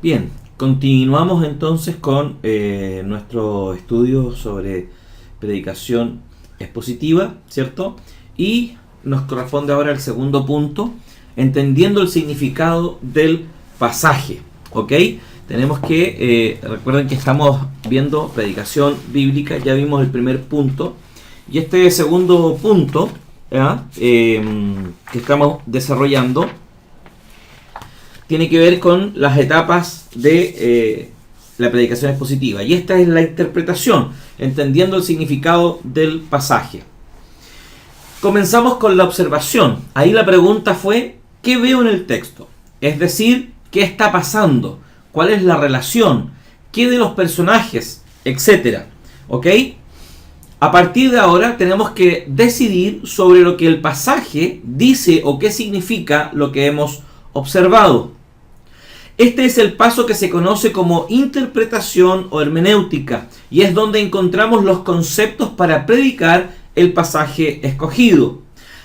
Bien, continuamos entonces con nuestro estudio sobre predicación expositiva, ¿cierto? Y nos corresponde ahora el segundo punto, entendiendo el significado del pasaje, ¿ok? Tenemos que, recuerden que estamos viendo predicación bíblica, ya vimos el primer punto, y este segundo punto que estamos desarrollando tiene que ver con las etapas de la predicación expositiva. Y esta es la interpretación, entendiendo el significado del pasaje. Comenzamos con la observación. Ahí la pregunta fue, ¿qué veo en el texto? Es decir, ¿qué está pasando? ¿Cuál es la relación? ¿Qué de los personajes? Etcétera. ¿Ok? A partir de ahora tenemos que decidir sobre lo que el pasaje dice o qué significa lo que hemos observado. Este es el paso que se conoce como interpretación o hermenéutica y es donde encontramos los conceptos para predicar el pasaje escogido.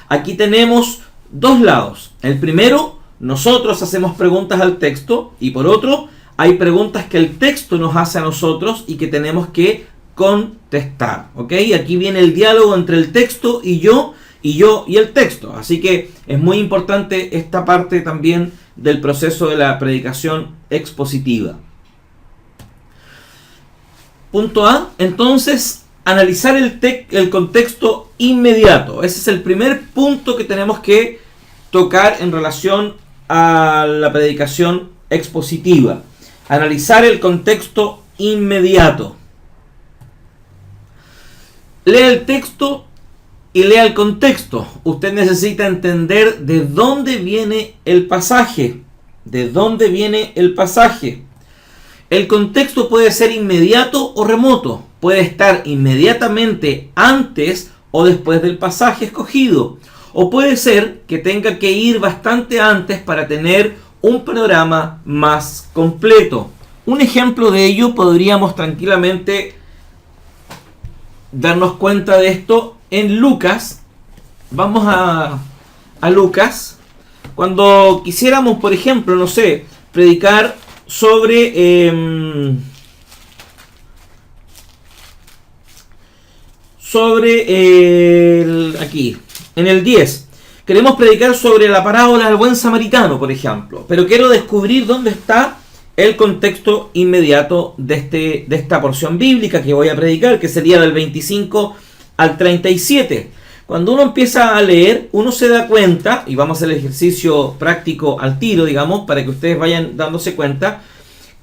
Aquí tenemos dos lados. El primero, nosotros hacemos preguntas al texto, y por otro, hay preguntas que el texto nos hace a nosotros y que tenemos que contestar. ¿Ok? Aquí viene el diálogo entre el texto y yo y el texto. Así que es muy importante esta parte también del proceso de la predicación expositiva. Punto A, entonces, analizar el contexto inmediato. Ese es el primer punto que tenemos que tocar en relación a la predicación expositiva. Analizar el contexto inmediato. Lea el texto y lea el contexto. Usted necesita entender de dónde viene el pasaje. ¿De dónde viene el pasaje? El contexto puede ser inmediato o remoto. Puede estar inmediatamente antes o después del pasaje escogido. O puede ser que tenga que ir bastante antes para tener un panorama más completo. Un ejemplo de ello podríamos tranquilamente darnos cuenta de esto en Lucas. Vamos a Lucas. Cuando quisiéramos, por ejemplo, no sé, predicar sobre aquí, en el 10. Queremos predicar sobre la parábola del buen samaritano, por ejemplo. Pero quiero descubrir dónde está el contexto inmediato de esta porción bíblica que voy a predicar, que sería del 25 al 37. Cuando uno empieza a leer, uno se da cuenta, y vamos a hacer el ejercicio práctico al tiro, digamos, para que ustedes vayan dándose cuenta,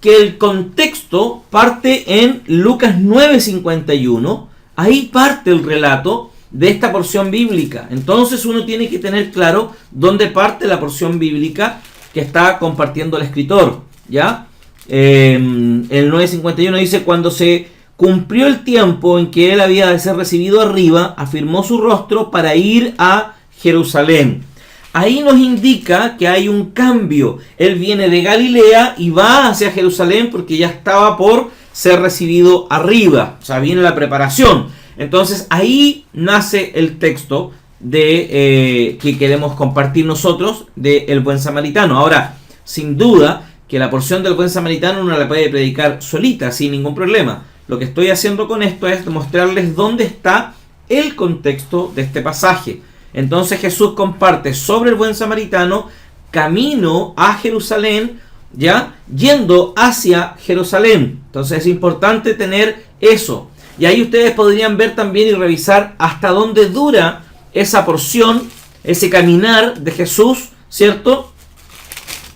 que el contexto parte en Lucas 9:51. Ahí parte el relato de esta porción bíblica. Entonces uno tiene que tener claro dónde parte la porción bíblica que está compartiendo el escritor, ¿ya? El 9:51 dice: cuando se cumplió el tiempo en que él había de ser recibido arriba, afirmó su rostro para ir a Jerusalén. Ahí nos indica que hay un cambio. Él viene de Galilea y va hacia Jerusalén porque ya estaba por ser recibido arriba. O sea, viene la preparación. Entonces ahí nace el texto que queremos compartir nosotros del buen samaritano. Ahora, sin duda que la porción del buen samaritano uno la puede predicar solita, sin ningún problema. Lo que estoy haciendo con esto es mostrarles dónde está el contexto de este pasaje. Entonces Jesús comparte sobre el buen samaritano, camino a Jerusalén, ya yendo hacia Jerusalén. Entonces es importante tener eso. Y ahí ustedes podrían ver también y revisar hasta dónde dura esa porción, ese caminar de Jesús, ¿cierto?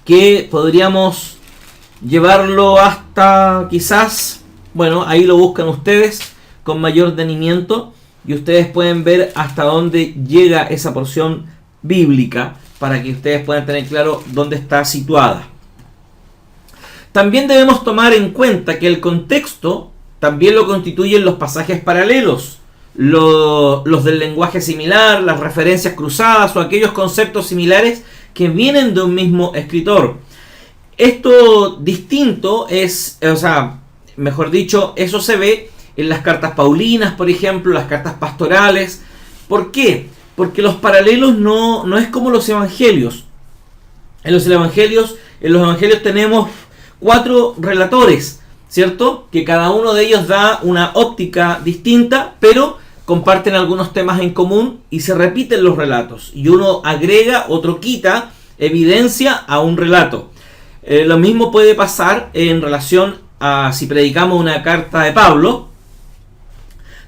Que podríamos llevarlo hasta quizás, bueno, ahí lo buscan ustedes con mayor detenimiento y ustedes pueden ver hasta dónde llega esa porción bíblica para que ustedes puedan tener claro dónde está situada. También debemos tomar en cuenta que el contexto también lo constituyen los pasajes paralelos, los del lenguaje similar, las referencias cruzadas o aquellos conceptos similares que vienen de un mismo escritor. Esto distinto es, mejor dicho, eso se ve en las cartas paulinas, por ejemplo, las cartas pastorales. ¿Por qué? Porque los paralelos no es como los evangelios. En los evangelios tenemos 4 relatores, ¿cierto? Que cada uno de ellos da una óptica distinta, pero comparten algunos temas en común y se repiten los relatos. Y uno agrega, otro quita evidencia a un relato. Lo mismo puede pasar en relación a si predicamos una carta de Pablo.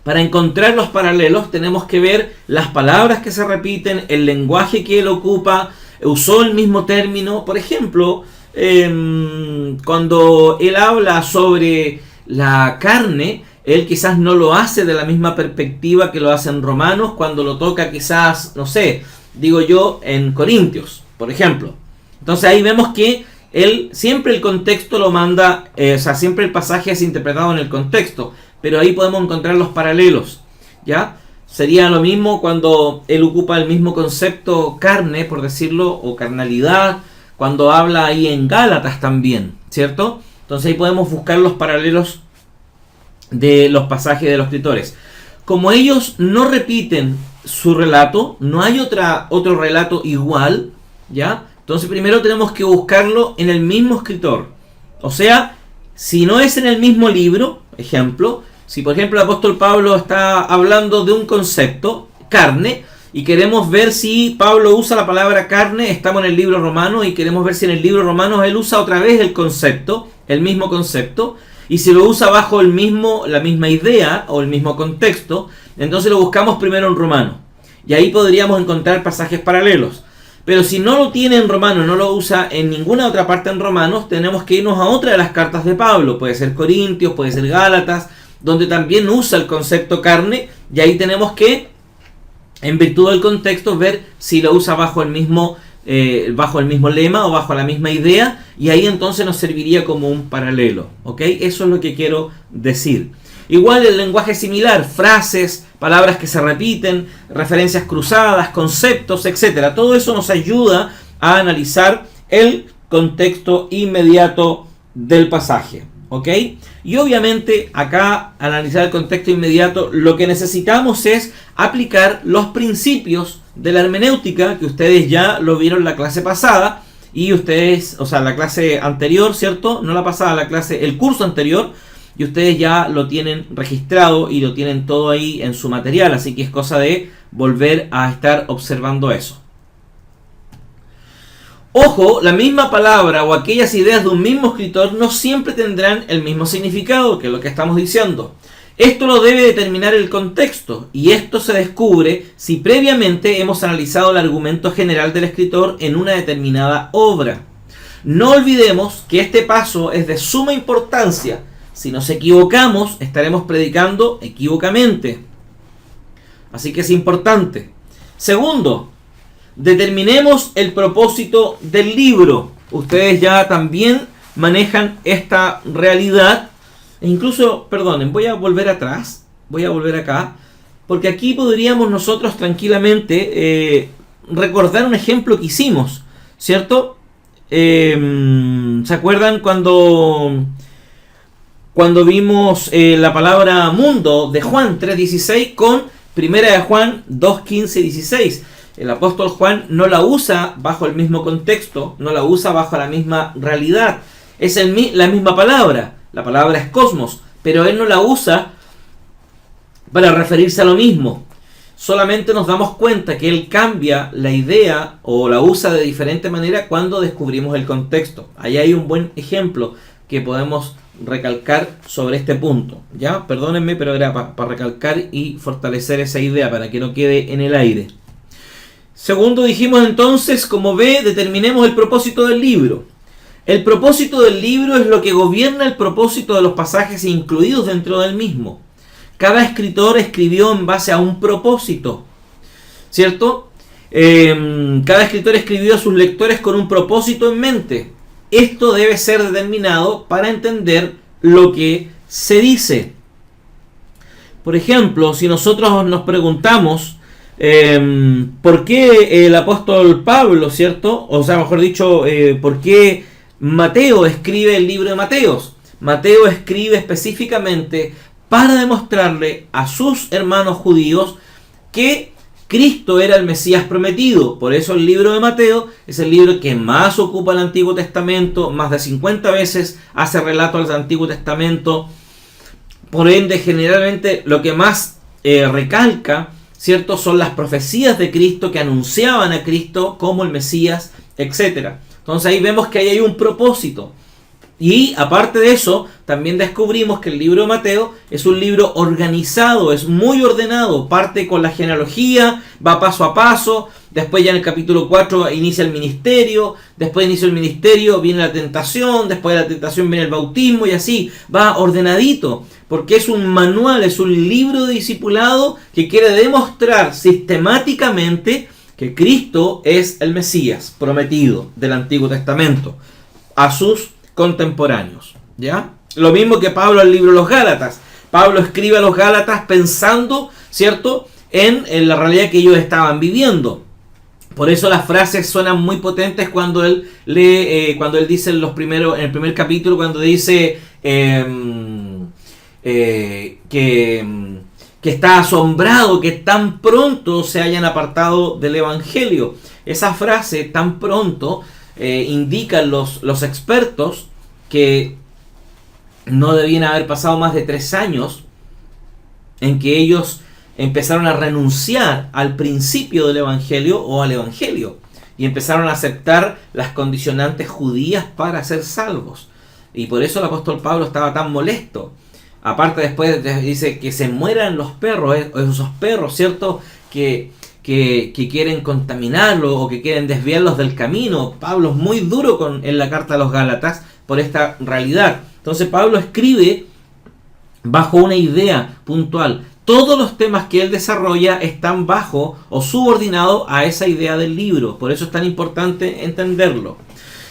Para encontrar los paralelos tenemos que ver las palabras que se repiten, el lenguaje que él ocupa, usó el mismo término. Por ejemplo, cuando él habla sobre la carne, él quizás no lo hace de la misma perspectiva que lo hace en Romanos, cuando lo toca quizás, no sé, digo yo, en Corintios, por ejemplo. Entonces ahí vemos que él siempre el contexto lo manda, siempre el pasaje es interpretado en el contexto, pero ahí podemos encontrar los paralelos, ¿ya? Sería lo mismo cuando él ocupa el mismo concepto carne, por decirlo, o carnalidad, cuando habla ahí en Gálatas también, ¿cierto? Entonces ahí podemos buscar los paralelos de los pasajes de los escritores. Como ellos no repiten su relato, no hay otro relato igual, ¿ya? Entonces primero tenemos que buscarlo en el mismo escritor. O sea, si no es en el mismo libro, ejemplo, si por ejemplo el apóstol Pablo está hablando de un concepto, carne, y queremos ver si Pablo usa la palabra carne, estamos en el libro romano y queremos ver si en el libro romano él usa otra vez el mismo concepto, y si lo usa bajo la misma idea o el mismo contexto, entonces lo buscamos primero en romano. Y ahí podríamos encontrar pasajes paralelos. Pero si no lo tiene en romano, no lo usa en ninguna otra parte en romanos, tenemos que irnos a otra de las cartas de Pablo. Puede ser Corintios, puede ser Gálatas, donde también usa el concepto carne, y ahí tenemos que, en virtud del contexto, ver si lo usa bajo el mismo lema o bajo la misma idea, y ahí entonces nos serviría como un paralelo, ¿ok? Eso es lo que quiero decir. Igual el lenguaje es similar, frases, palabras que se repiten, referencias cruzadas, conceptos, etc. Todo eso nos ayuda a analizar el contexto inmediato del pasaje, ¿ok? Y obviamente acá, al analizar el contexto inmediato, lo que necesitamos es aplicar los principios de la hermenéutica, que ustedes ya lo vieron la clase pasada, y ustedes, o sea, la clase anterior, ¿cierto? No la pasada, el curso anterior, y ustedes ya lo tienen registrado y lo tienen todo ahí en su material, así que es cosa de volver a estar observando eso. Ojo, la misma palabra o aquellas ideas de un mismo escritor no siempre tendrán el mismo significado, que es lo que estamos diciendo. Esto lo debe determinar el contexto, y esto se descubre si previamente hemos analizado el argumento general del escritor en una determinada obra. No olvidemos que este paso es de suma importancia. Si nos equivocamos, estaremos predicando equívocamente. Así que es importante. Segundo, determinemos el propósito del libro. Ustedes ya también manejan esta realidad. E incluso, perdonen, voy a volver atrás. Voy a volver acá. Porque aquí podríamos nosotros tranquilamente recordar un ejemplo que hicimos, ¿cierto? ¿Se acuerdan cuando vimos la palabra mundo de Juan 3.16 con 1 de Juan 2.15 y 16? El apóstol Juan no la usa bajo el mismo contexto, no la usa bajo la misma realidad. Es la misma palabra, la palabra es cosmos, pero él no la usa para referirse a lo mismo. Solamente nos damos cuenta que él cambia la idea o la usa de diferente manera cuando descubrimos el contexto. Ahí hay un buen ejemplo que podemos recalcar sobre este punto, ¿ya? Perdónenme, pero era para recalcar y fortalecer esa idea para que no quede en el aire. Segundo, dijimos entonces, como ve, determinemos el propósito del libro. El propósito del libro es lo que gobierna el propósito de los pasajes incluidos dentro del mismo. Cada escritor escribió en base a un propósito, ¿cierto? Cada escritor escribió a sus lectores con un propósito en mente. Esto debe ser determinado para entender lo que se dice. Por ejemplo, si nosotros nos preguntamos por qué el apóstol Pablo, ¿cierto? O sea, mejor dicho, por qué Mateo escribe el libro de Mateos. Mateo escribe específicamente para demostrarle a sus hermanos judíos que Cristo era el Mesías prometido. Por eso el libro de Mateo es el libro que más ocupa el Antiguo Testamento. Más de 50 veces hace relato al Antiguo Testamento. Por ende, generalmente lo que más recalca, ¿cierto?, son las profecías de Cristo que anunciaban a Cristo como el Mesías, etc. Entonces ahí vemos que ahí hay un propósito. Y aparte de eso, también descubrimos que el libro de Mateo es un libro organizado, es muy ordenado, parte con la genealogía, va paso a paso, después ya en el capítulo 4 inicia el ministerio, después de inicio el ministerio viene la tentación, después de la tentación viene el bautismo y así, va ordenadito, porque es un manual, es un libro de discipulado que quiere demostrar sistemáticamente que Cristo es el Mesías prometido del Antiguo Testamento a sus contemporáneos, ¿ya? Lo mismo que Pablo al libro de los Gálatas. Pablo escribe a los Gálatas pensando, ¿cierto?, en la realidad que ellos estaban viviendo. Por eso las frases suenan muy potentes cuando él lee, cuando él dice en el primer capítulo, cuando dice que está asombrado que tan pronto se hayan apartado del Evangelio. Esa frase, tan pronto, indican los expertos que no debían haber pasado más de 3 años en que ellos empezaron a renunciar al principio del Evangelio o al Evangelio y empezaron a aceptar las condicionantes judías para ser salvos. Y por eso el apóstol Pablo estaba tan molesto. Aparte, después dice que se mueran los perros, esos perros, ¿cierto?, que quieren contaminarlo o que quieren desviarlos del camino. Pablo es muy duro en la carta a los Gálatas por esta realidad. Entonces Pablo escribe bajo una idea puntual. Todos los temas que él desarrolla están bajo o subordinados a esa idea del libro. Por eso es tan importante entenderlo.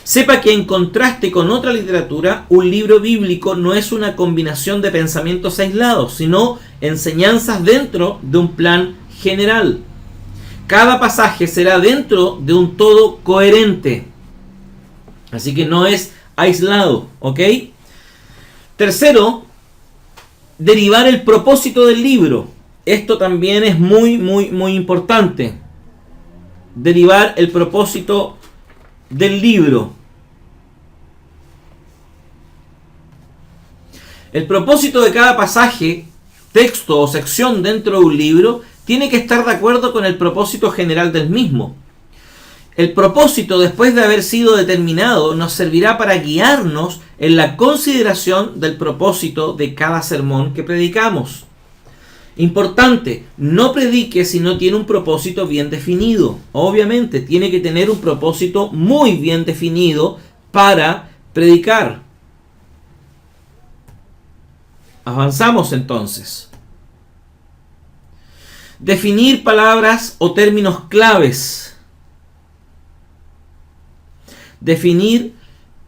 Sepa que en contraste con otra literatura, un libro bíblico no es una combinación de pensamientos aislados, sino enseñanzas dentro de un plan general. Cada pasaje será dentro de un todo coherente. Así que no es aislado, ¿ok? Tercero, derivar el propósito del libro. Esto también es muy, muy, muy importante. Derivar el propósito del libro. El propósito de cada pasaje, texto o sección dentro de un libro tiene que estar de acuerdo con el propósito general del mismo. El propósito, después de haber sido determinado, nos servirá para guiarnos en la consideración del propósito de cada sermón que predicamos. Importante, no predique si no tiene un propósito bien definido. Obviamente, tiene que tener un propósito muy bien definido para predicar. Avanzamos entonces. Definir palabras o términos claves. Definir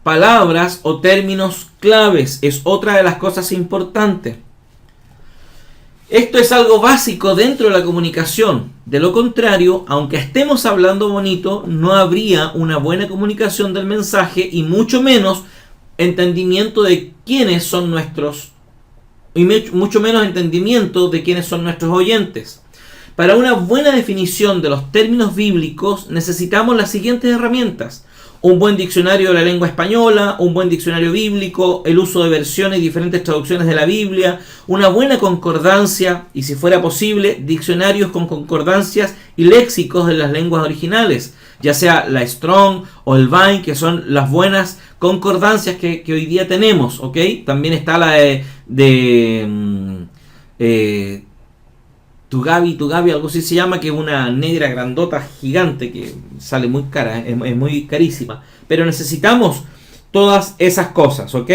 palabras o términos claves es otra de las cosas importantes. Esto es algo básico dentro de la comunicación. De lo contrario, aunque estemos hablando bonito, no habría una buena comunicación del mensaje y mucho menos entendimiento de quiénes son nuestros, y mucho menos entendimiento de quiénes son nuestros oyentes. Para una buena definición de los términos bíblicos necesitamos las siguientes herramientas: un buen diccionario de la lengua española, un buen diccionario bíblico, el uso de versiones y diferentes traducciones de la Biblia, una buena concordancia y, si fuera posible, diccionarios con concordancias y léxicos de las lenguas originales, ya sea la Strong o el Vine, que son las buenas concordancias que hoy día tenemos, ¿ok? También está la Tugabi, algo así se llama, que es una negra grandota gigante que sale muy cara, es muy carísima. Pero necesitamos todas esas cosas, ¿ok?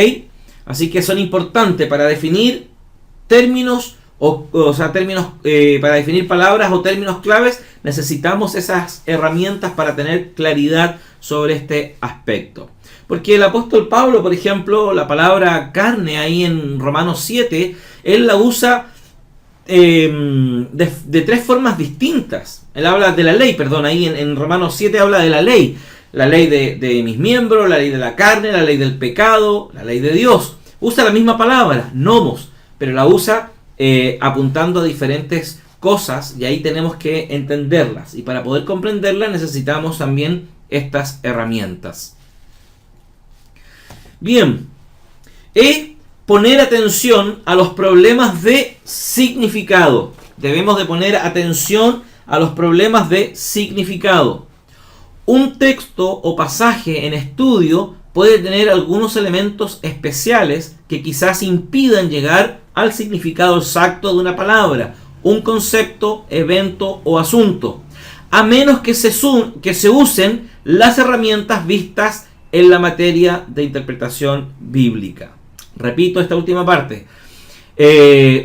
Así que son importantes para definir términos, para definir palabras o términos claves. Necesitamos esas herramientas para tener claridad sobre este aspecto. Porque el apóstol Pablo, por ejemplo, la palabra carne ahí en Romanos 7, él la usa de 3 formas distintas. Él habla de la ley, ahí en Romanos 7 habla de la ley de mis miembros, la ley de la carne, la ley del pecado, la ley de Dios. Usa la misma palabra, nomos, pero la usa apuntando a diferentes cosas y ahí tenemos que entenderlas. Y para poder comprenderlas necesitamos también estas herramientas. Bien, poner atención a los problemas de significado. Debemos de poner atención a los problemas de significado. Un texto o pasaje en estudio puede tener algunos elementos especiales que quizás impidan llegar al significado exacto de una palabra, un concepto, evento o asunto, a menos que se usen las herramientas vistas en la materia de interpretación bíblica. Repito esta última parte.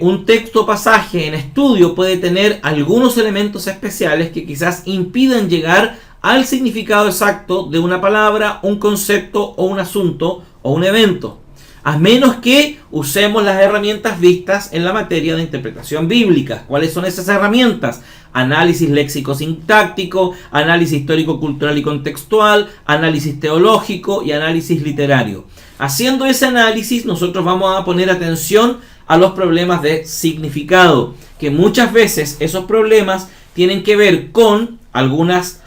Un texto o pasaje en estudio puede tener algunos elementos especiales que quizás impidan llegar al significado exacto de una palabra, un concepto o un asunto o un evento, a menos que usemos las herramientas vistas en la materia de interpretación bíblica. ¿Cuáles son esas herramientas? Análisis léxico-sintáctico, análisis histórico-cultural y contextual, análisis teológico y análisis literario. Haciendo ese análisis, nosotros vamos a poner atención a los problemas de significado, que muchas veces esos problemas tienen que ver con algunas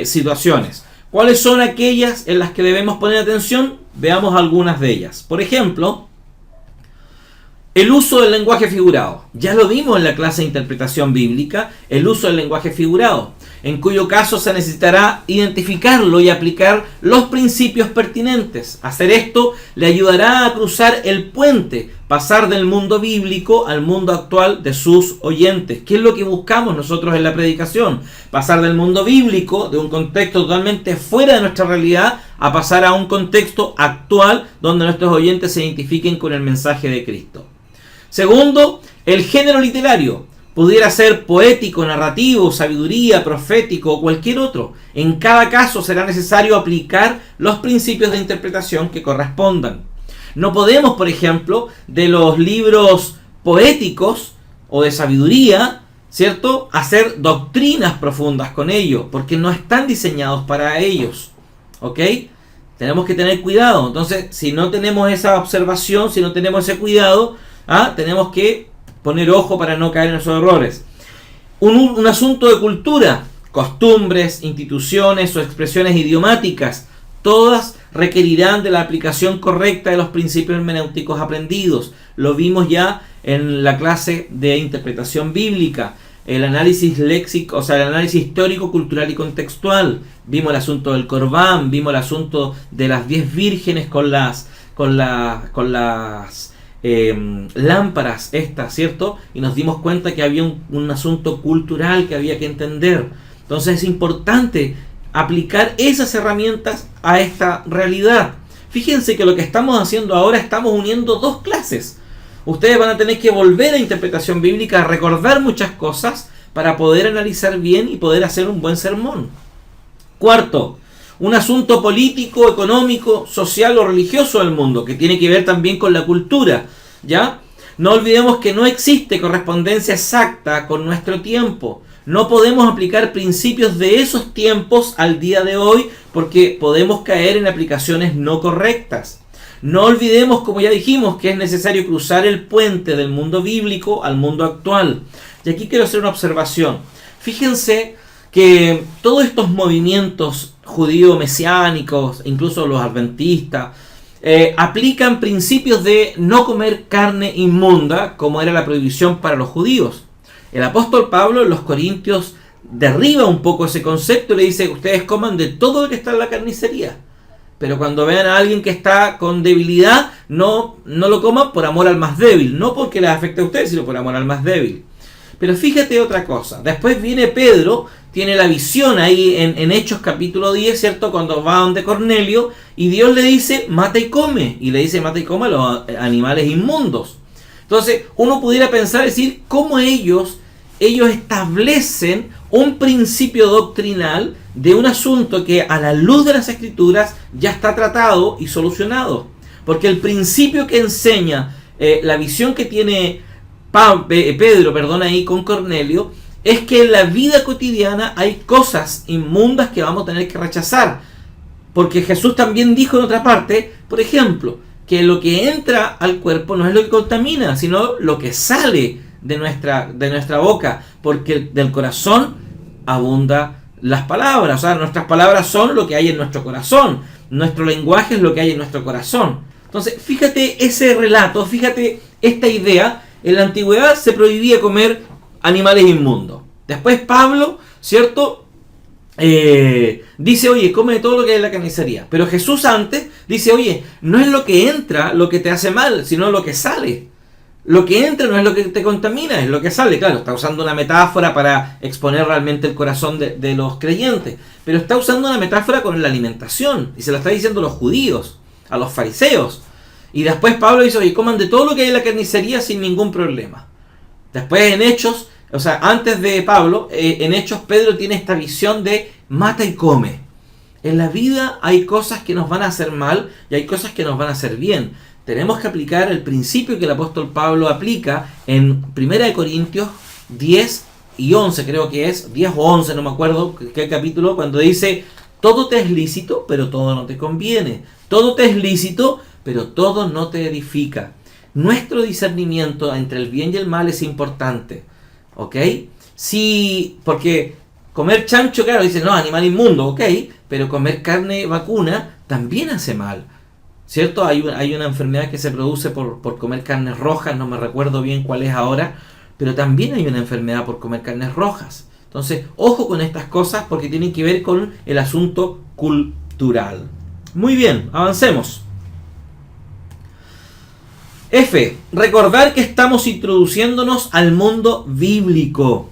situaciones. ¿Cuáles son aquellas en las que debemos poner atención? Veamos algunas de ellas. Por ejemplo, el uso del lenguaje figurado. Ya lo vimos en la clase de interpretación bíblica, el uso del lenguaje figurado, en cuyo caso se necesitará identificarlo y aplicar los principios pertinentes. Hacer esto le ayudará a cruzar el puente, pasar del mundo bíblico al mundo actual de sus oyentes. ¿Qué es lo que buscamos nosotros en la predicación? Pasar del mundo bíblico, de un contexto totalmente fuera de nuestra realidad, a pasar a un contexto actual donde nuestros oyentes se identifiquen con el mensaje de Cristo. Segundo, el género literario. Pudiera ser poético, narrativo, sabiduría, profético o cualquier otro. En cada caso será necesario aplicar los principios de interpretación que correspondan. No podemos, por ejemplo, de los libros poéticos o de sabiduría, ¿cierto?, hacer doctrinas profundas con ellos, porque no están diseñados para ellos. ¿Ok? Tenemos que tener cuidado. Entonces, si no tenemos esa observación, si no tenemos ese cuidado, tenemos que poner ojo para no caer en esos errores. Un asunto de cultura, costumbres, instituciones o expresiones idiomáticas, todas requerirán de la aplicación correcta de los principios hermenéuticos aprendidos. Lo vimos ya en la clase de interpretación bíblica, el análisis léxico, o sea, el análisis histórico, cultural y contextual. Vimos el asunto del Corbán, vimos el asunto de las 10 vírgenes con las lámparas estas, ¿cierto? Y nos dimos cuenta que había un asunto cultural que había que entender. Entonces es importante aplicar esas herramientas a esta realidad. Fíjense que lo que estamos haciendo ahora, estamos uniendo dos clases. Ustedes van a tener que volver a interpretación bíblica, a recordar muchas cosas para poder analizar bien y poder hacer un buen sermón. Cuarto, un asunto político, económico, social o religioso del mundo, que tiene que ver también con la cultura, ¿ya? No olvidemos que no existe correspondencia exacta con nuestro tiempo. No podemos aplicar principios de esos tiempos al día de hoy porque podemos caer en aplicaciones no correctas. No olvidemos, como ya dijimos, que es necesario cruzar el puente del mundo bíblico al mundo actual. Y aquí quiero hacer una observación. Fíjense que todos estos movimientos judío mesiánicos, incluso los adventistas, aplican principios de no comer carne inmunda, como era la prohibición para los judíos. El apóstol Pablo en los Corintios derriba un poco ese concepto y le dice: ustedes coman de todo lo que está en la carnicería, pero cuando vean a alguien que está con debilidad, no lo coman por amor al más débil, no porque les afecte a ustedes, sino por amor al más débil. Pero fíjate otra cosa, después viene Pedro, tiene la visión ahí en Hechos capítulo 10, ¿cierto? Cuando va donde Cornelio y Dios le dice: mata y come, y le dice: mata y come a los animales inmundos. Entonces uno pudiera pensar, decir, cómo ellos establecen un principio doctrinal de un asunto que a la luz de las Escrituras ya está tratado y solucionado. Porque el principio que enseña, la visión que tiene Pedro, ahí con Cornelio, es que en la vida cotidiana hay cosas inmundas que vamos a tener que rechazar. Porque Jesús también dijo en otra parte, por ejemplo, que lo que entra al cuerpo no es lo que contamina, sino lo que sale de nuestra boca, porque del corazón abunda las palabras. O sea, nuestras palabras son lo que hay en nuestro corazón, nuestro lenguaje es lo que hay en nuestro corazón. Entonces, fíjate ese relato, fíjate esta idea. En la antigüedad se prohibía comer animales inmundos. Después Pablo, ¿cierto? Dice, oye, come todo lo que hay en la carnicería. Pero Jesús antes dice, oye, no es lo que entra lo que te hace mal, sino lo que sale. Lo que entra no es lo que te contamina, es lo que sale. Claro, está usando una metáfora para exponer realmente el corazón de los creyentes. Pero está usando una metáfora con la alimentación. Y se la está diciendo a los judíos, a los fariseos. Y después Pablo dice, oye, coman de todo lo que hay en la carnicería sin ningún problema. Después en Hechos, o sea, antes de Pablo, en Hechos Pedro tiene esta visión de mata y come. En la vida hay cosas que nos van a hacer mal y hay cosas que nos van a hacer bien. Tenemos que aplicar el principio que el apóstol Pablo aplica en 1 Corintios 10 y 11, creo que es, 10 o 11, no me acuerdo qué capítulo, cuando dice, todo te es lícito, pero todo no te conviene. Todo te es lícito, pero todo no te edifica. Nuestro discernimiento entre el bien y el mal es importante. ¿Ok? Sí, porque comer chancho, claro, dice, no, animal inmundo, ok, pero comer carne vacuna también hace mal. ¿Cierto? Hay una enfermedad que se produce por comer carnes rojas, no me recuerdo bien cuál es ahora, pero también hay una enfermedad por comer carnes rojas. Entonces, ojo con estas cosas porque tienen que ver con el asunto cultural. Muy bien, avancemos. F. Recordar que estamos introduciéndonos al mundo bíblico.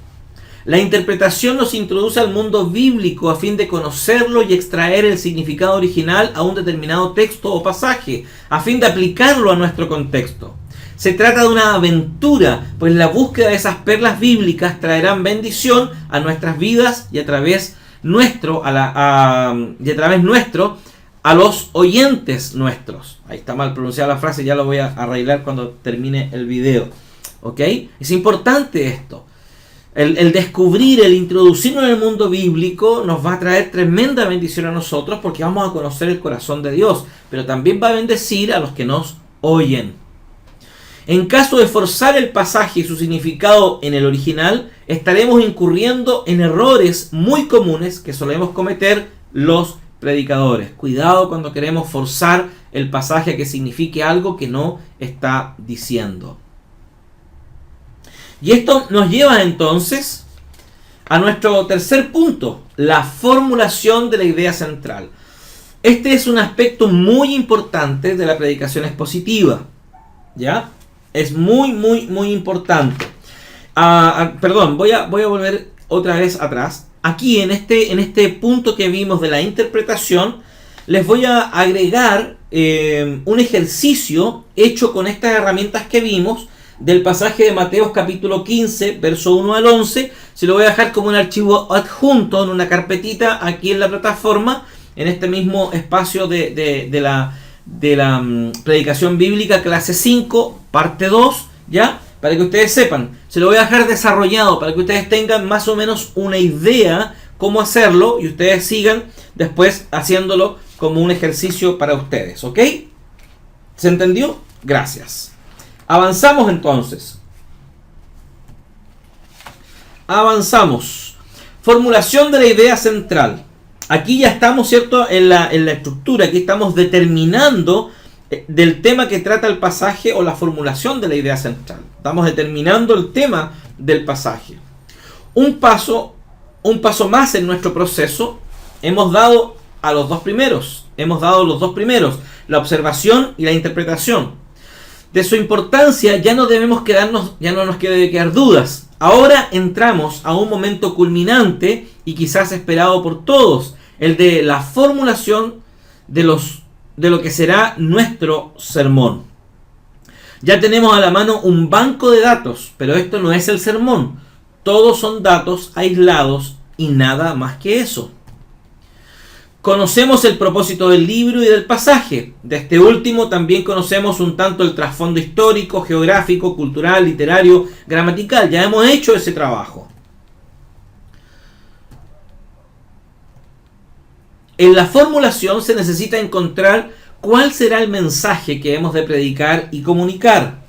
La interpretación nos introduce al mundo bíblico a fin de conocerlo y extraer el significado original a un determinado texto o pasaje, a fin de aplicarlo a nuestro contexto. Se trata de una aventura, pues la búsqueda de esas perlas bíblicas traerán bendición a nuestras vidas y a través nuestro, a los oyentes nuestros. Ahí está mal pronunciada la frase, ya lo voy a arreglar cuando termine el video. ¿Ok? Es importante esto. El descubrir, el introducirnos en el mundo bíblico nos va a traer tremenda bendición a nosotros porque vamos a conocer el corazón de Dios, pero también va a bendecir a los que nos oyen. En caso de forzar el pasaje y su significado en el original, estaremos incurriendo en errores muy comunes que solemos cometer los predicadores. Cuidado cuando queremos forzar el pasaje a que signifique algo que no está diciendo. Y esto nos lleva entonces a nuestro tercer punto, la formulación de la idea central. Este es un aspecto muy importante de la predicación expositiva. ¿Ya? Es muy importante. Perdón, voy a volver otra vez atrás. Aquí en este punto que vimos de la interpretación, les voy a agregar un ejercicio hecho con estas herramientas que vimos del pasaje de Mateo capítulo 15, verso 1 al 11. Se lo voy a dejar como un archivo adjunto en una carpetita aquí en la plataforma, en este mismo espacio de la predicación bíblica clase 5, parte 2, ¿ya? Para que ustedes sepan, se lo voy a dejar desarrollado para que ustedes tengan más o menos una idea cómo hacerlo y ustedes sigan después haciéndolo como un ejercicio para ustedes, ¿ok? ¿Se entendió? Gracias. Avanzamos entonces. Avanzamos. Formulación de la idea central. Aquí ya estamos, ¿cierto?, en la estructura. Aquí estamos determinando del tema que trata el pasaje o la formulación de la idea central. Estamos determinando el tema del pasaje. Un paso más en nuestro proceso. Hemos dado los dos primeros, la observación y la interpretación. De su importancia ya no nos debe quedar dudas. Ahora entramos a un momento culminante y quizás esperado por todos, el de la formulación de lo que será nuestro sermón. Ya tenemos a la mano un banco de datos, pero esto no es el sermón. Todos son datos aislados y nada más que eso. Conocemos el propósito del libro y del pasaje. De este último también conocemos un tanto el trasfondo histórico, geográfico, cultural, literario, gramatical. Ya hemos hecho ese trabajo. En la formulación se necesita encontrar cuál será el mensaje que hemos de predicar y comunicar.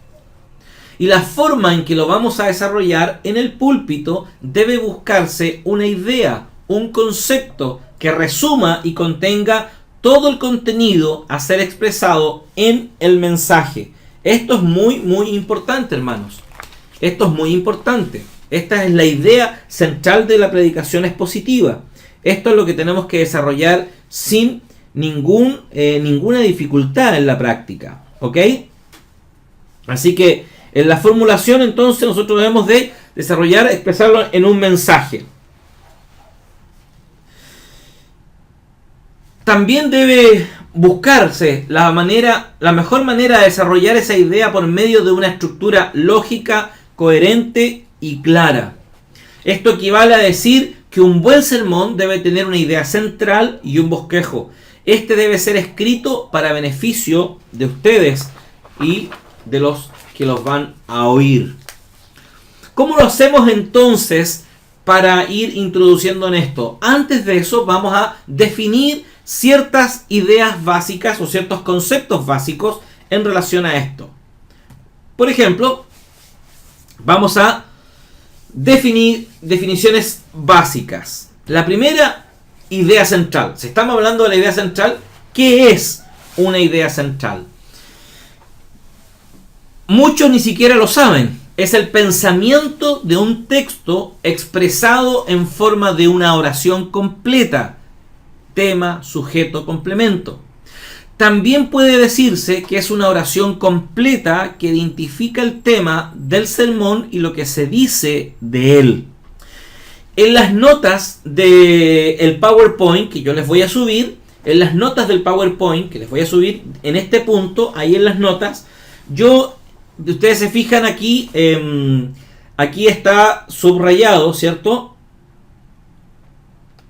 Y la forma en que lo vamos a desarrollar en el púlpito debe buscarse una idea, un concepto que resuma y contenga todo el contenido a ser expresado en el mensaje. Esto es muy, muy importante, hermanos. Esto es muy importante. Esta es la idea central de la predicación expositiva. Esto es lo que tenemos que desarrollar sin ninguna dificultad en la práctica. ¿Ok? Así que en la formulación entonces nosotros debemos de desarrollar, expresarlo en un mensaje. También debe buscarse la mejor manera de desarrollar esa idea por medio de una estructura lógica, coherente y clara. Esto equivale a decir que un buen sermón debe tener una idea central y un bosquejo. Este debe ser escrito para beneficio de ustedes y de los que los van a oír. ¿Cómo lo hacemos entonces para ir introduciendo en esto? Antes de eso vamos a definir ciertas ideas básicas o ciertos conceptos básicos en relación a esto. Por ejemplo, vamos a definir definiciones básicas. La primera, idea central. Si estamos hablando de la idea central, ¿qué es una idea central? Muchos ni siquiera lo saben. Es el pensamiento de un texto expresado en forma de una oración completa. Tema, sujeto, complemento. También puede decirse que es una oración completa que identifica el tema del sermón y lo que se dice de él. En las notas del PowerPoint que yo les voy a subir, en las notas del PowerPoint que les voy a subir en este punto, ahí en las notas, ustedes se fijan aquí, aquí está subrayado, ¿cierto?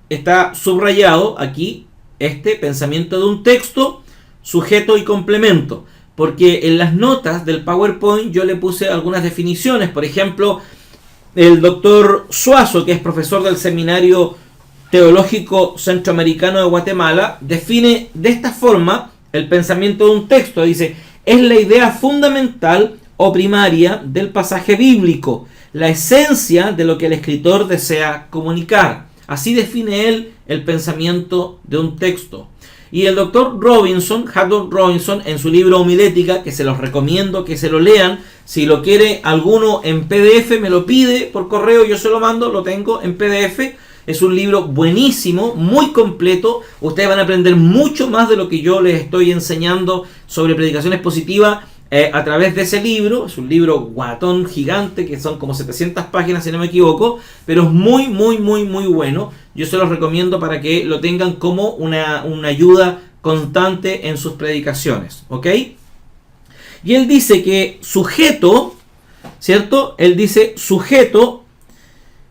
Está subrayado aquí este pensamiento de un texto, sujeto y complemento. Porque en las notas del PowerPoint yo le puse algunas definiciones. Por ejemplo, el doctor Suazo, que es profesor del Seminario Teológico Centroamericano de Guatemala, define de esta forma el pensamiento de un texto. Dice, es la idea fundamental o primaria del pasaje bíblico, la esencia de lo que el escritor desea comunicar. Así define él el pensamiento de un texto. Y el doctor Harold Robinson, en su libro Homilética, que se los recomiendo que se lo lean, si lo quiere alguno en PDF, me lo pide por correo, yo se lo mando, lo tengo en PDF. Es un libro buenísimo, muy completo. Ustedes van a aprender mucho más de lo que yo les estoy enseñando sobre predicación expositiva a través de ese libro. Es un libro guatón gigante, que son como 700 páginas si no me equivoco, pero es muy, muy, muy, muy bueno. Yo se los recomiendo para que lo tengan como una ayuda constante en sus predicaciones, ¿ok? Y él dice que sujeto, ¿cierto? Él dice sujeto,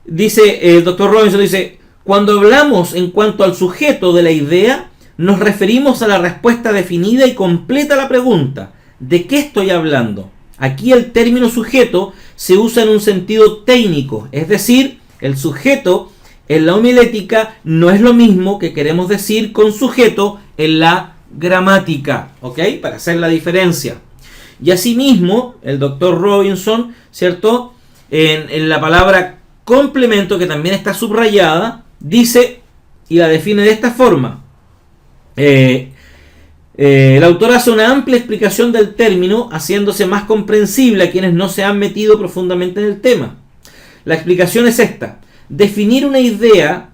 dice el doctor Robinson, dice, cuando hablamos en cuanto al sujeto de la idea, nos referimos a la respuesta definida y completa a la pregunta. ¿De qué estoy hablando? Aquí el término sujeto se usa en un sentido técnico, es decir, el sujeto en la homilética no es lo mismo que queremos decir con sujeto en la gramática, ¿ok? Para hacer la diferencia. Y asimismo, el doctor Robinson, ¿cierto? En la palabra complemento, que también está subrayada, dice y la define de esta forma. El autor hace una amplia explicación del término, haciéndose más comprensible a quienes no se han metido profundamente en el tema. La explicación es esta. Definir una idea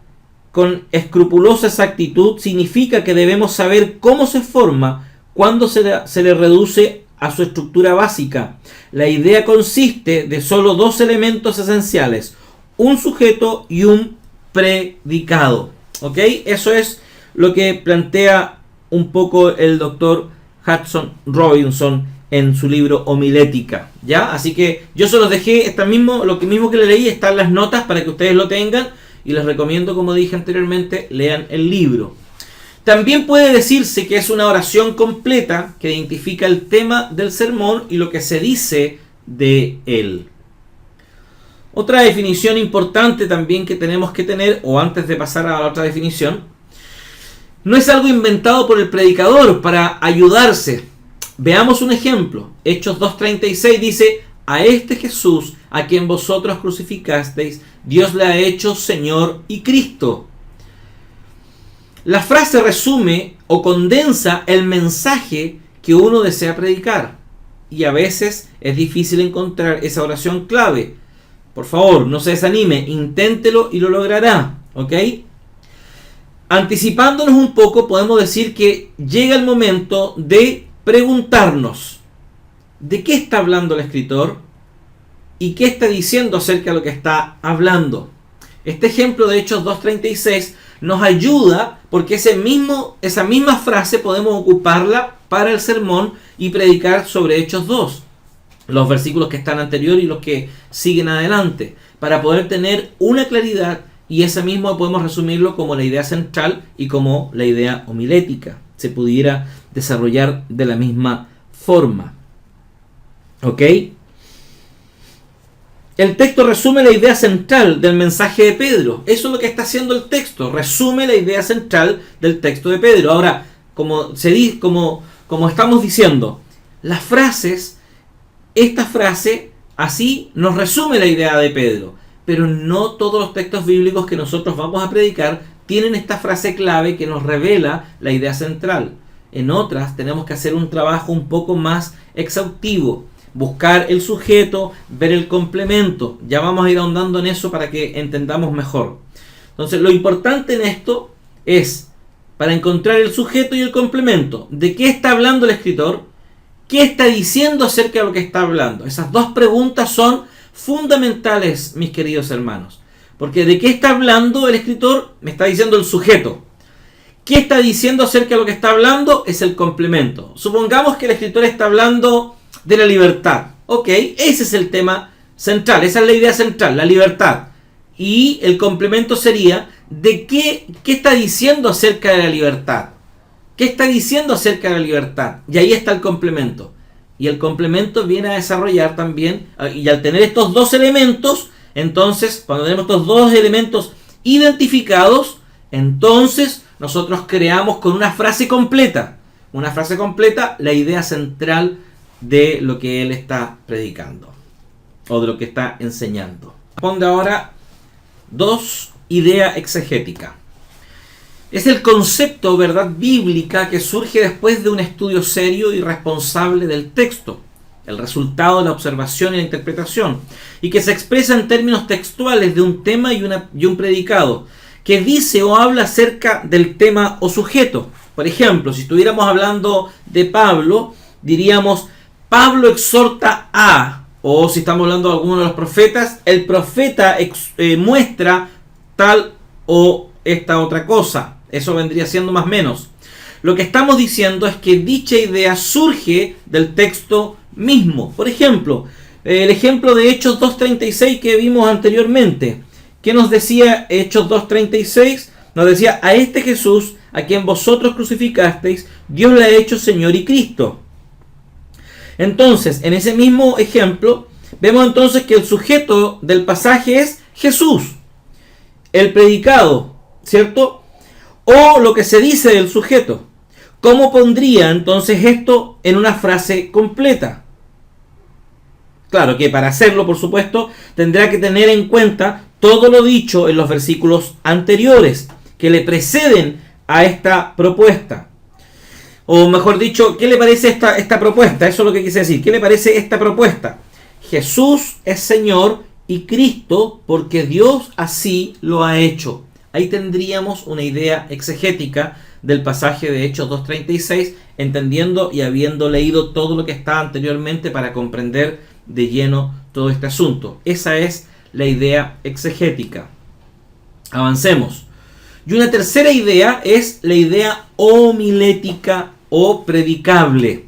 con escrupulosa exactitud significa que debemos saber cómo se forma cuando se le reduce a su estructura básica. La idea consiste de solo dos elementos esenciales, un sujeto y un predicado. ¿Ok? Eso es lo que plantea un poco el doctor Hudson Robinson en su libro Homilética, ¿ya? Así que yo se los dejé, lo mismo que le leí está en las notas para que ustedes lo tengan, y les recomiendo, como dije anteriormente, lean el libro. También puede decirse que es una oración completa que identifica el tema del sermón y lo que se dice de él. Otra definición importante también que tenemos que tener, o antes de pasar a la otra definición, no es algo inventado por el predicador para ayudarse. Veamos un ejemplo. Hechos 2:36 dice, a este Jesús a quien vosotros crucificasteis, Dios le ha hecho Señor y Cristo. La frase resume o condensa el mensaje que uno desea predicar. Y a veces es difícil encontrar esa oración clave. Por favor, no se desanime, inténtelo y lo logrará. ¿Ok? Anticipándonos un poco, podemos decir que llega el momento de preguntarnos: ¿de qué está hablando el escritor? ¿Y qué está diciendo acerca de lo que está hablando? Este ejemplo de Hechos 2.36 nos ayuda porque esa misma frase podemos ocuparla para el sermón y predicar sobre Hechos 2. Los versículos que están anteriores y los que siguen adelante, para poder tener una claridad, y ese mismo podemos resumirlo como la idea central y como la idea homilética. Se pudiera desarrollar de la misma forma. ¿Ok? El texto resume la idea central del mensaje de Pedro. Eso es lo que está haciendo el texto. Resume la idea central del texto de Pedro. Ahora, como estamos diciendo, esta frase así nos resume la idea de Pedro. Pero no todos los textos bíblicos que nosotros vamos a predicar tienen esta frase clave que nos revela la idea central. En otras tenemos que hacer un trabajo un poco más exhaustivo. Buscar el sujeto, ver el complemento. Ya vamos a ir ahondando en eso para que entendamos mejor. Entonces, lo importante en esto es, para encontrar el sujeto y el complemento, ¿de qué está hablando el escritor? ¿Qué está diciendo acerca de lo que está hablando? Esas dos preguntas son fundamentales, mis queridos hermanos. Porque ¿de qué está hablando el escritor? Me está diciendo el sujeto. ¿Qué está diciendo acerca de lo que está hablando? Es el complemento. Supongamos que el escritor está hablando de la libertad. Ok, ese es el tema central, esa es la idea central, la libertad. Y el complemento sería, ¿de qué está diciendo acerca de la libertad? ¿Qué está diciendo acerca de la libertad? Y ahí está el complemento. Y el complemento viene a desarrollar también, y al tener estos dos elementos, entonces, cuando tenemos estos dos elementos identificados, entonces nosotros creamos con una frase completa, la idea central de lo que él está predicando o de lo que está enseñando. Responde ahora 2, idea exegética. Es el concepto, verdad bíblica, que surge después de un estudio serio y responsable del texto, el resultado de la observación y la interpretación, y que se expresa en términos textuales de un tema y un predicado, que dice o habla acerca del tema o sujeto. Por ejemplo, si estuviéramos hablando de Pablo, diríamos: Pablo exhorta a, o si estamos hablando de alguno de los profetas, el profeta muestra tal o esta otra cosa. Eso vendría siendo más o menos. Lo que estamos diciendo es que dicha idea surge del texto mismo. Por ejemplo, el ejemplo de Hechos 2.36 que vimos anteriormente. ¿Qué nos decía Hechos 2.36? Nos decía: a este Jesús, a quien vosotros crucificasteis, Dios le ha hecho Señor y Cristo. Entonces, en ese mismo ejemplo, vemos entonces que el sujeto del pasaje es Jesús, el predicado, ¿cierto? O lo que se dice del sujeto. ¿Cómo pondría entonces esto en una frase completa? Claro que para hacerlo, por supuesto, tendrá que tener en cuenta todo lo dicho en los versículos anteriores que le preceden a esta propuesta. O mejor dicho, ¿qué le parece esta propuesta? Eso es lo que quise decir. ¿Qué le parece esta propuesta? Jesús es Señor y Cristo porque Dios así lo ha hecho. Ahí tendríamos una idea exegética del pasaje de Hechos 2.36, entendiendo y habiendo leído todo lo que está anteriormente para comprender de lleno todo este asunto. Esa es la idea exegética. Avancemos. Y una tercera idea es la idea homilética o predicable.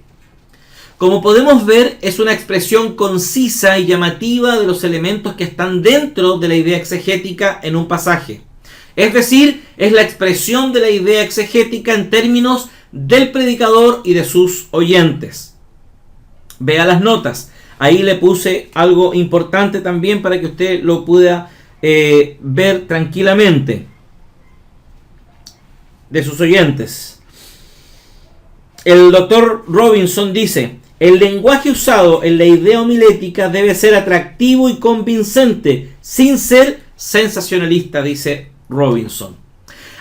Como podemos ver, es una expresión concisa y llamativa de los elementos que están dentro de la idea exegética en un pasaje. Es decir, es la expresión de la idea exegética en términos del predicador y de sus oyentes. Vea las notas. Ahí le puse algo importante también para que usted lo pueda ver tranquilamente de sus oyentes. El doctor Robinson dice: El lenguaje usado en la idea homilética debe ser atractivo y convincente, sin ser sensacionalista, dice Robinson.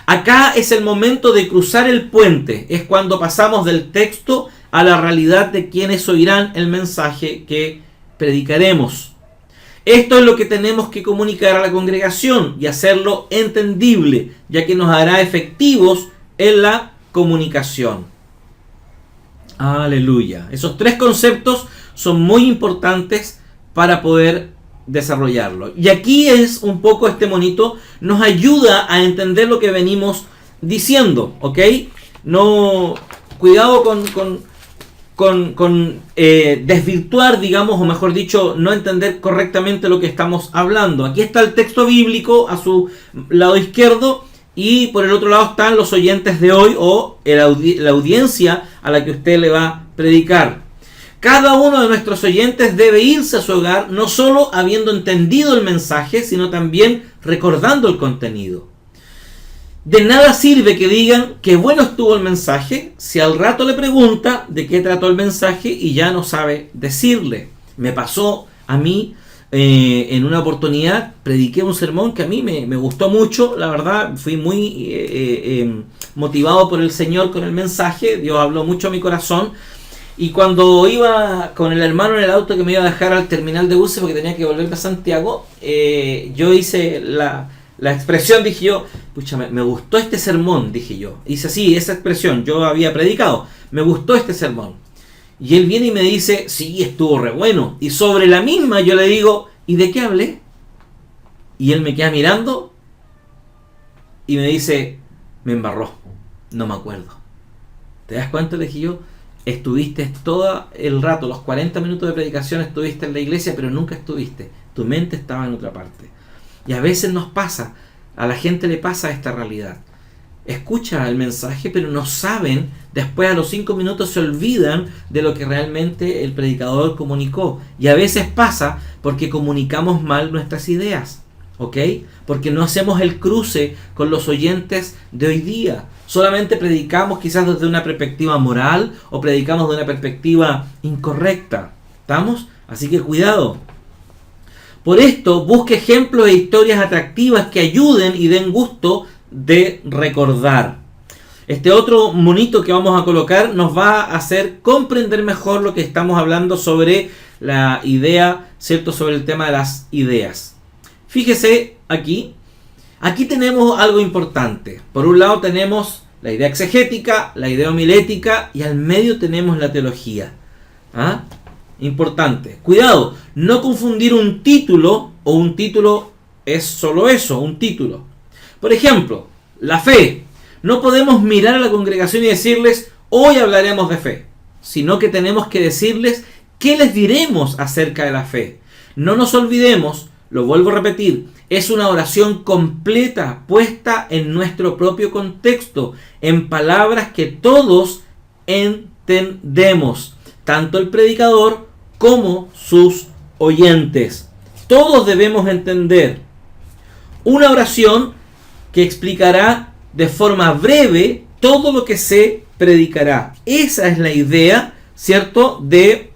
Acá es el momento de cruzar el puente, es cuando pasamos del texto a la realidad de quienes oirán el mensaje que predicaremos. Esto es lo que tenemos que comunicar a la congregación y hacerlo entendible, ya que nos hará efectivos en la comunicación. Aleluya. Esos tres conceptos son muy importantes para poder desarrollarlo. Y aquí es un poco este monito, nos ayuda a entender lo que venimos diciendo, ¿ok? No, cuidado con desvirtuar, digamos, o mejor dicho, no entender correctamente lo que estamos hablando. Aquí está el texto bíblico a su lado izquierdo y por el otro lado están los oyentes de hoy o la audiencia a la que usted le va a predicar. Cada uno de nuestros oyentes debe irse a su hogar no solo habiendo entendido el mensaje, sino también recordando el contenido. De nada sirve que digan que bueno estuvo el mensaje si al rato le pregunta de qué trató el mensaje y ya no sabe decirle. Me pasó a mí en una oportunidad, prediqué un sermón que a mí me gustó mucho, la verdad, fui muy motivado por el Señor con el mensaje, Dios habló mucho a mi corazón. Y cuando iba con el hermano en el auto que me iba a dejar al terminal de buses porque tenía que volverme a Santiago, yo hice la expresión, dije yo, pucha, me gustó este sermón, dije yo. Hice así, esa expresión, yo había predicado, me gustó este sermón. Y él viene y me dice, sí, estuvo re bueno. Y sobre la misma yo le digo, ¿y de qué hablé? Y él me queda mirando y me dice, me embarró, no me acuerdo. ¿Te das cuenta? Le dije yo, estuviste todo el rato, los 40 minutos de predicación estuviste en la iglesia, pero nunca estuviste. Tu mente estaba en otra parte. Y a veces nos pasa, a la gente le pasa esta realidad. Escucha el mensaje, pero no saben, después a los 5 minutos se olvidan de lo que realmente el predicador comunicó. Y a veces pasa porque comunicamos mal nuestras ideas, ¿ok? Porque no hacemos el cruce con los oyentes de hoy día. Solamente predicamos quizás desde una perspectiva moral o predicamos de una perspectiva incorrecta. ¿Estamos? Así que cuidado. Por esto, busque ejemplos e historias atractivas que ayuden y den gusto de recordar. Este otro monito que vamos a colocar nos va a hacer comprender mejor lo que estamos hablando sobre la idea, ¿cierto? Sobre el tema de las ideas. Fíjese aquí. Aquí tenemos algo importante. Por un lado tenemos la idea exegética, la idea homilética y al medio tenemos la teología. ¿Ah? Importante. Cuidado, no confundir un título o un título es solo eso, un título. Por ejemplo, la fe. No podemos mirar a la congregación y decirles, hoy hablaremos de fe, sino que tenemos que decirles qué les diremos acerca de la fe. No nos olvidemos, lo vuelvo a repetir, es una oración completa puesta en nuestro propio contexto, en palabras que todos entendemos, tanto el predicador como sus oyentes. Todos debemos entender una oración que explicará de forma breve todo lo que se predicará. Esa es la idea, ¿cierto? De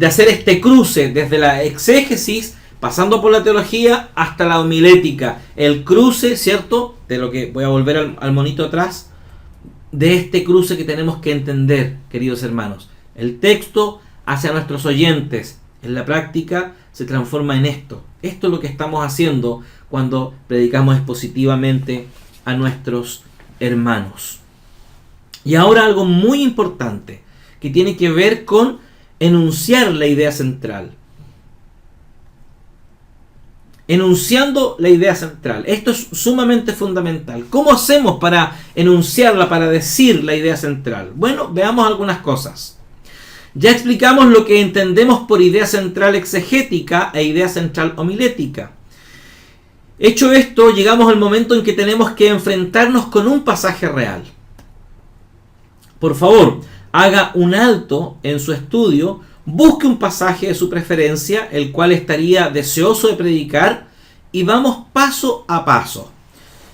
hacer este cruce desde la exégesis, pasando por la teología, hasta la homilética. El cruce, ¿cierto? De lo que voy a volver al monito atrás, de este cruce que tenemos que entender, queridos hermanos. El texto hacia nuestros oyentes, en la práctica, se transforma en esto. Esto es lo que estamos haciendo cuando predicamos expositivamente a nuestros hermanos. Y ahora algo muy importante que tiene que ver con enunciar la idea central. Enunciando la idea central. Esto es sumamente fundamental. ¿Cómo hacemos para enunciarla, para decir la idea central? Bueno, veamos algunas cosas. Ya explicamos lo que entendemos por idea central exegética e idea central homilética. Hecho esto, llegamos al momento en que tenemos que enfrentarnos con un pasaje real. Por favor, haga un alto en su estudio, busque un pasaje de su preferencia, el cual estaría deseoso de predicar, y vamos paso a paso.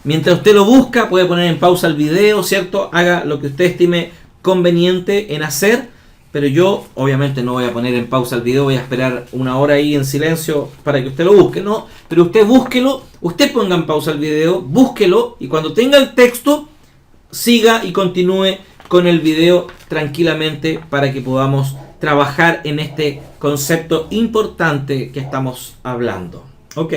Mientras usted lo busca, puede poner en pausa el video, ¿cierto? Haga lo que usted estime conveniente en hacer, pero yo obviamente no voy a poner en pausa el video, voy a esperar una hora ahí en silencio para que usted lo busque, ¿no? Pero usted búsquelo, usted ponga en pausa el video, búsquelo y cuando tenga el texto, siga y continúe con el video tranquilamente para que podamos trabajar en este concepto importante que estamos hablando. ¿Ok?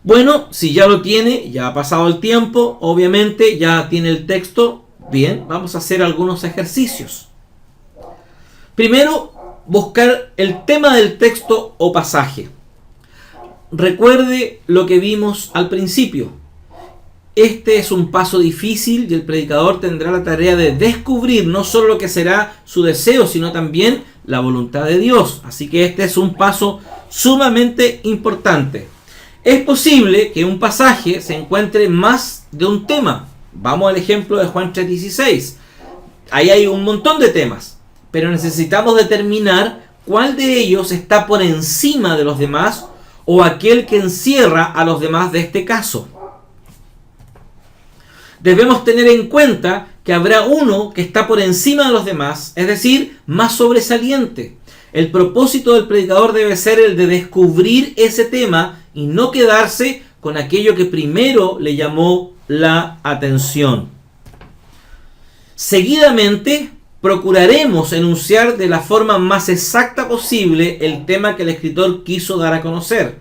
Bueno, si ya lo tiene, ya ha pasado el tiempo, obviamente ya tiene el texto. Bien, vamos a hacer algunos ejercicios. Primero, buscar el tema del texto o pasaje. Recuerde lo que vimos al principio. Este es un paso difícil y el predicador tendrá la tarea de descubrir no solo lo que será su deseo, sino también la voluntad de Dios. Así que este es un paso sumamente importante. Es posible que un pasaje se encuentre más de un tema. Vamos al ejemplo de Juan 3:16. Ahí hay un montón de temas, pero necesitamos determinar cuál de ellos está por encima de los demás o aquel que encierra a los demás de este caso. Debemos tener en cuenta que habrá uno que está por encima de los demás, es decir, más sobresaliente. El propósito del predicador debe ser el de descubrir ese tema y no quedarse con aquello que primero le llamó la atención. Seguidamente, procuraremos enunciar de la forma más exacta posible el tema que el escritor quiso dar a conocer.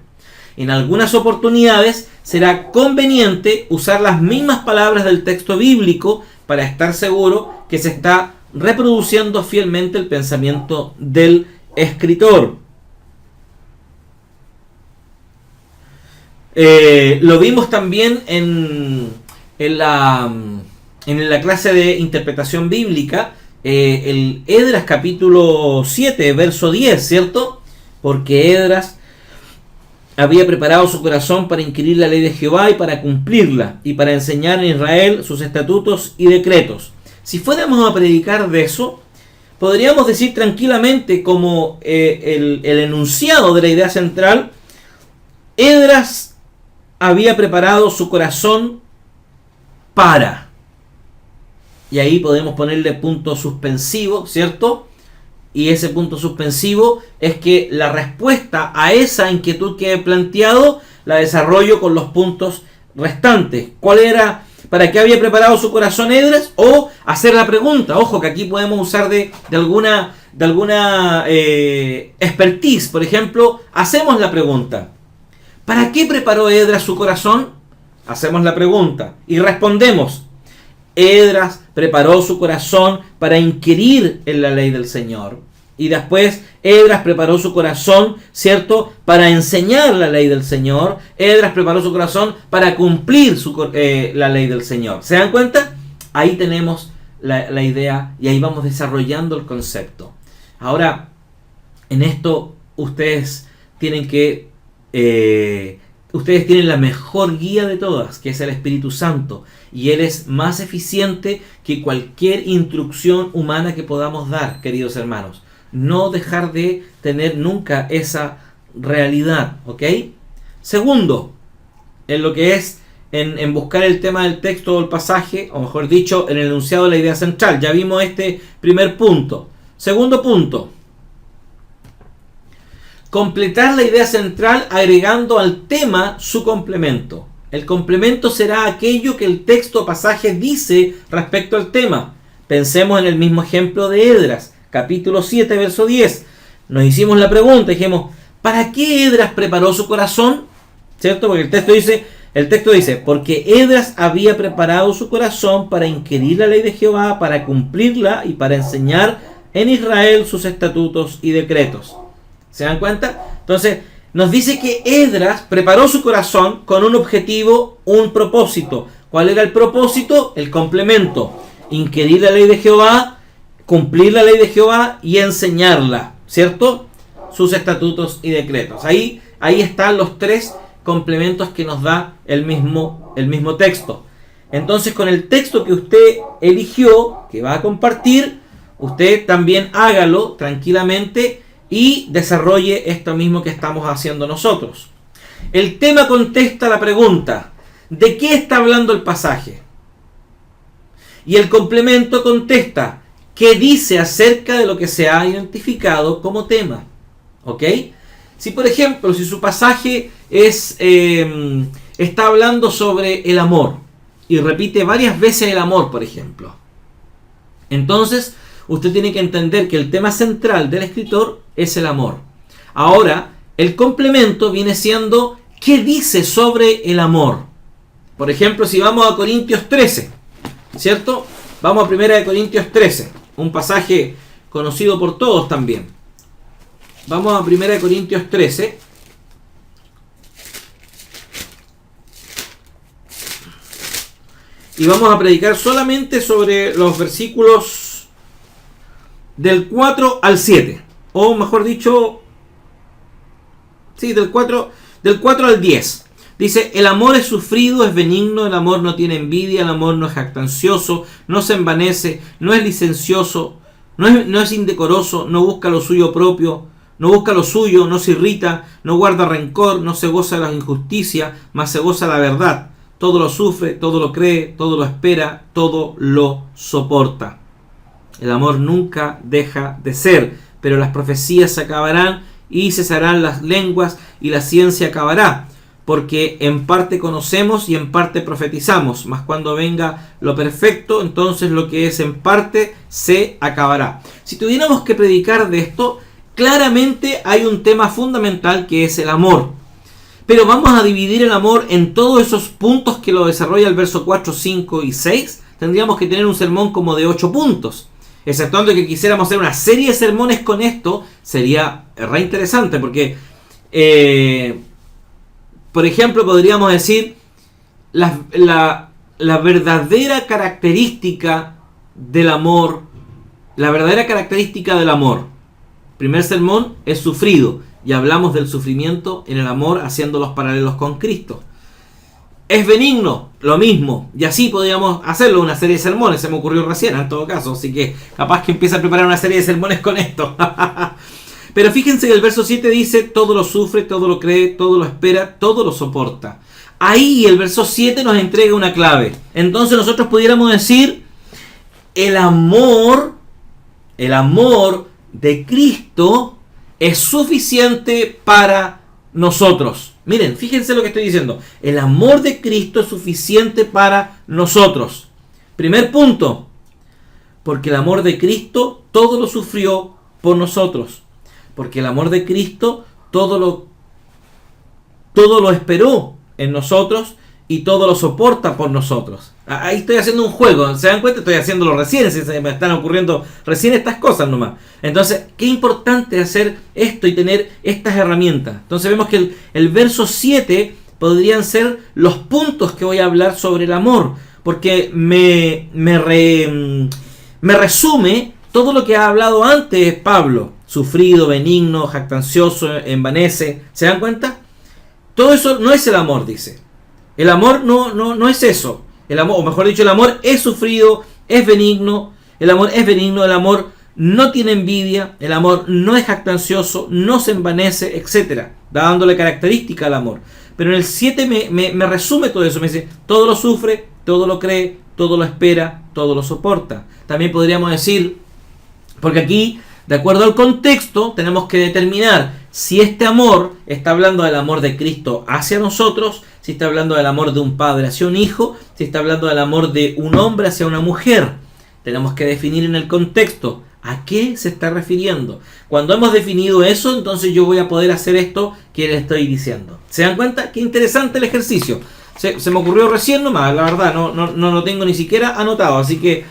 En algunas oportunidades será conveniente usar las mismas palabras del texto bíblico para estar seguro que se está reproduciendo fielmente el pensamiento del escritor. Lo vimos también en la clase de interpretación bíblica, el Esdras capítulo 7, verso 10, ¿cierto? Porque Esdras había preparado su corazón para inquirir la ley de Jehová y para cumplirla, y para enseñar en Israel sus estatutos y decretos. Si fuéramos a predicar de eso, podríamos decir tranquilamente como el enunciado de la idea central: Esdras había preparado su corazón para. Y ahí podemos ponerle punto suspensivo, ¿cierto? Y ese punto suspensivo es que la respuesta a esa inquietud que he planteado la desarrollo con los puntos restantes. ¿Cuál era? ¿Para qué había preparado su corazón Esdras? O hacer la pregunta. Ojo que aquí podemos usar de alguna expertise. Por ejemplo, hacemos la pregunta: ¿para qué preparó Esdras su corazón? Hacemos la pregunta y respondemos: Esdras preparó su corazón para inquirir en la ley del Señor. Y después Esdras preparó su corazón, ¿cierto?, para enseñar la ley del Señor. Esdras preparó su corazón para cumplir la ley del Señor. ¿Se dan cuenta? Ahí tenemos la idea y ahí vamos desarrollando el concepto. Ahora, en esto ustedes tienen la mejor guía de todas, que es el Espíritu Santo. Y Él es más eficiente que cualquier instrucción humana que podamos dar, queridos hermanos. No dejar de tener nunca esa realidad, ¿ok? Segundo, en lo que es en buscar el tema del texto o el pasaje, o mejor dicho, en el enunciado de la idea central. Ya vimos este primer punto. Segundo punto: completar la idea central agregando al tema su complemento. El complemento será aquello que el texto o pasaje dice respecto al tema. Pensemos en el mismo ejemplo de Esdras, capítulo 7, verso 10. Nos hicimos la pregunta, dijimos: ¿para qué Esdras preparó su corazón? ¿Cierto? Porque el texto dice: porque Esdras había preparado su corazón para inquirir la ley de Jehová, para cumplirla y para enseñar en Israel sus estatutos y decretos. ¿Se dan cuenta? Entonces, nos dice que Esdras preparó su corazón con un objetivo, un propósito. ¿Cuál era el propósito? El complemento: inquirir la ley de Jehová, cumplir la ley de Jehová y enseñarla, ¿cierto? Sus estatutos y decretos. Ahí están los tres complementos que nos da el mismo texto. Entonces, con el texto que usted eligió, que va a compartir, usted también hágalo tranquilamente y desarrolle esto mismo que estamos haciendo nosotros. El tema contesta la pregunta: ¿de qué está hablando el pasaje? Y el complemento contesta qué dice acerca de lo que se ha identificado como tema. ¿Ok? Si por ejemplo, si su pasaje está hablando sobre el amor y repite varias veces el amor, por ejemplo, entonces usted tiene que entender que el tema central del escritor es el amor. Ahora, el complemento viene siendo qué dice sobre el amor. Por ejemplo, si vamos a Corintios 13, ¿cierto? Vamos a 1 Corintios 13, un pasaje conocido por todos también. Vamos a 1 Corintios 13. Y vamos a predicar solamente sobre los versículos del 4 al 7. O mejor dicho, sí, del 4 al 10. Dice, el amor es sufrido, es benigno, el amor no tiene envidia, el amor no es jactancioso, no se envanece, no es licencioso, no es indecoroso, no busca lo suyo propio, no busca lo suyo, no se irrita, no guarda rencor, no se goza de la injusticia, mas se goza de la verdad. Todo lo sufre, todo lo cree, todo lo espera, todo lo soporta. El amor nunca deja de ser, pero las profecías se acabarán y cesarán las lenguas y la ciencia acabará. Porque en parte conocemos y en parte profetizamos, mas cuando venga lo perfecto, entonces lo que es en parte se acabará. Si tuviéramos que predicar de esto, claramente hay un tema fundamental que es el amor. Pero vamos a dividir el amor en todos esos puntos que lo desarrolla el verso 4, 5 y 6. Tendríamos que tener un sermón como de 8 puntos. Exceptuando que quisiéramos hacer una serie de sermones con esto, sería re interesante porque, por ejemplo, podríamos decir la verdadera característica del amor. La verdadera característica del amor. Primer sermón es sufrido. Y hablamos del sufrimiento en el amor haciendo los paralelos con Cristo. Es benigno, lo mismo. Y así podríamos hacerlo, una serie de sermones. Se me ocurrió recién en todo caso. Así que capaz que empiece a preparar una serie de sermones con esto. Pero fíjense que el verso 7 dice, todo lo sufre, todo lo cree, todo lo espera, todo lo soporta. Ahí el verso 7 nos entrega una clave. Entonces nosotros pudiéramos decir, el amor de Cristo es suficiente para nosotros. Miren, fíjense lo que estoy diciendo. El amor de Cristo es suficiente para nosotros. Primer punto. Porque el amor de Cristo todo lo sufrió por nosotros. Porque el amor de Cristo todo lo esperó en nosotros y todo lo soporta por nosotros. Ahí estoy haciendo un juego, ¿se dan cuenta? Estoy haciéndolo recién, se me están ocurriendo recién estas cosas nomás. Entonces, qué importante hacer esto y tener estas herramientas. Entonces vemos que el verso 7 podrían ser los puntos que voy a hablar sobre el amor, porque me resume todo lo que ha hablado antes Pablo. Sufrido, benigno, jactancioso, envanece. ¿Se dan cuenta? Todo eso no es el amor, dice. El amor no es eso. El amor, o mejor dicho, el amor es sufrido, es benigno. El amor es benigno, el amor no tiene envidia, el amor no es jactancioso, no se envanece, etc. Dándole característica al amor. Pero en el 7 me resume todo eso. Me dice, todo lo sufre, todo lo cree, todo lo espera, todo lo soporta. También podríamos decir, porque aquí, de acuerdo al contexto, tenemos que determinar si este amor está hablando del amor de Cristo hacia nosotros, si está hablando del amor de un padre hacia un hijo, si está hablando del amor de un hombre hacia una mujer. Tenemos que definir en el contexto a qué se está refiriendo. Cuando hemos definido eso, entonces yo voy a poder hacer esto que les estoy diciendo. ¿Se dan cuenta? Qué interesante el ejercicio. Se me ocurrió recién nomás, la verdad, no lo tengo ni siquiera anotado, así que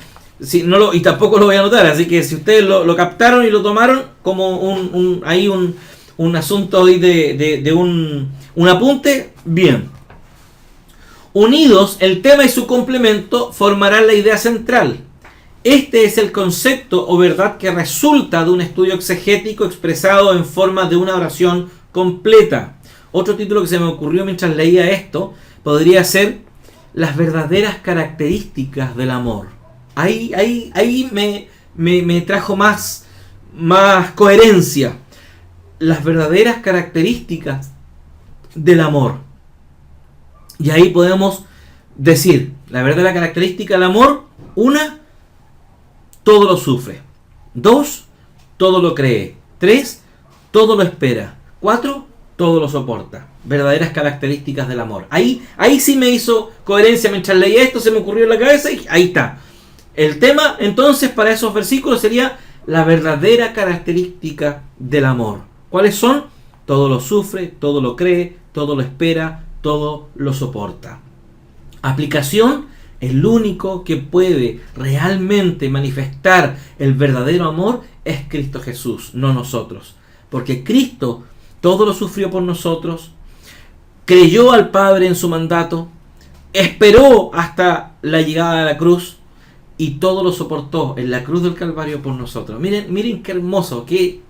y tampoco lo voy a anotar, así que si ustedes lo captaron y lo tomaron como un asunto de un apunte, bien. Unidos, el tema y su complemento formarán la idea central. Este es el concepto o verdad que resulta de un estudio exegético expresado en forma de una oración completa. Otro título que se me ocurrió mientras leía esto podría ser las verdaderas características del amor. Ahí me trajo más coherencia. Las verdaderas características del amor. Y ahí podemos decir, la verdadera característica del amor, 1, todo lo sufre. 2, todo lo cree. 3, todo lo espera. 4, todo lo soporta. Verdaderas características del amor. Ahí sí me hizo coherencia mientras leía esto, se me ocurrió en la cabeza y ahí está. El tema entonces para esos versículos sería la verdadera característica del amor. ¿Cuáles son? Todo lo sufre, todo lo cree, todo lo espera, todo lo soporta. Aplicación: el único que puede realmente manifestar el verdadero amor es Cristo Jesús, no nosotros. Porque Cristo todo lo sufrió por nosotros, creyó al Padre en su mandato, esperó hasta la llegada de la cruz y todo lo soportó en la cruz del Calvario por nosotros. Miren qué hermoso, qué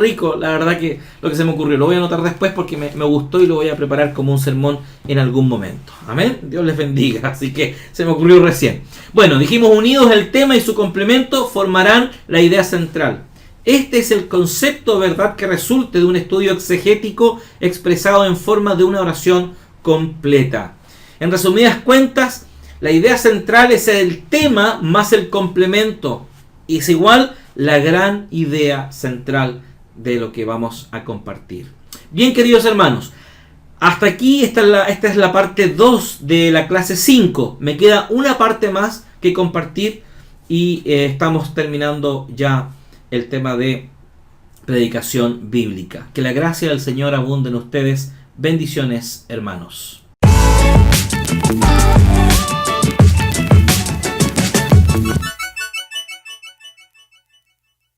rico, la verdad, que lo que se me ocurrió. Lo voy a anotar después porque me gustó y lo voy a preparar como un sermón en algún momento. Amén. Dios les bendiga. Así que se me ocurrió recién. Bueno, dijimos, unidos el tema y su complemento formarán la idea central. Este es el concepto de verdad que resulte de un estudio exegético expresado en forma de una oración completa. En resumidas cuentas, la idea central es el tema más el complemento. Y es igual la gran idea central de lo que vamos a compartir. Bien, queridos hermanos, hasta aquí esta es la parte 2 de la clase 5. Me queda una parte más que compartir y estamos terminando ya el tema de predicación bíblica. Que la gracia del Señor abunde en ustedes. Bendiciones, hermanos.